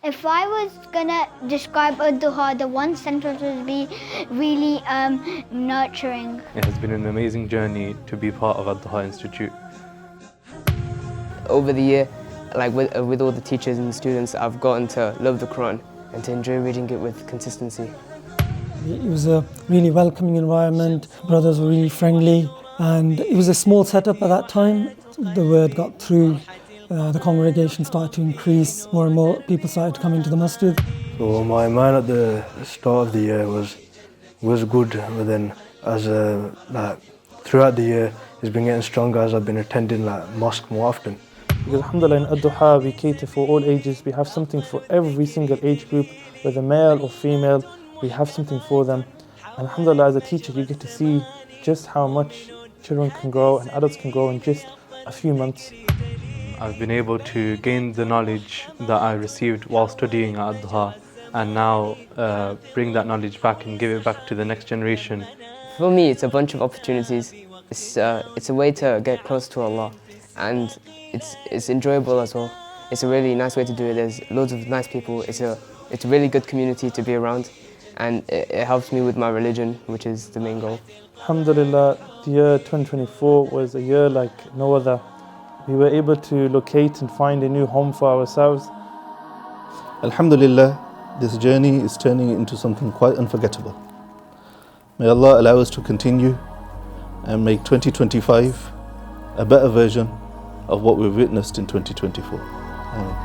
If I was gonna describe Ad-Duha, the one sentence would be really nurturing. It has been an amazing journey to be part of Ad-Duha Institute. Over the year, with all the teachers and students, I've gotten to love the Quran and to enjoy reading it with consistency. It was a really welcoming environment. Brothers were really friendly, and it was a small setup at that time. The word got through. The congregation started to increase. More and more people started coming to the masjid. So my mind at the start of the year was good, but then as throughout the year, it's been getting stronger as I've been attending mosque more often. Because Alhamdulilah, in Ad-Duha we cater for all ages. We have something for every single age group, whether male or female. We have something for them. And Alhamdulillah, as a teacher, you get to see just how much children can grow and adults can grow in just a few months. I've been able to gain the knowledge that I received while studying at Ad-Duha, and now bring that knowledge back and give it back to the next generation. For me, it's a bunch of opportunities. It's a way to get close to Allah, and it's enjoyable as well. It's a really nice way to do it. There's loads of nice people. It's a really good community to be around, and it helps me with my religion, which is the main goal. Alhamdulillah, the year 2024 was a year like no other. We were able to locate and find a new home for ourselves. Alhamdulillah, this journey is turning into something quite unforgettable. May Allah allow us to continue and make 2025 a better version of what we've witnessed in 2024. Ameen.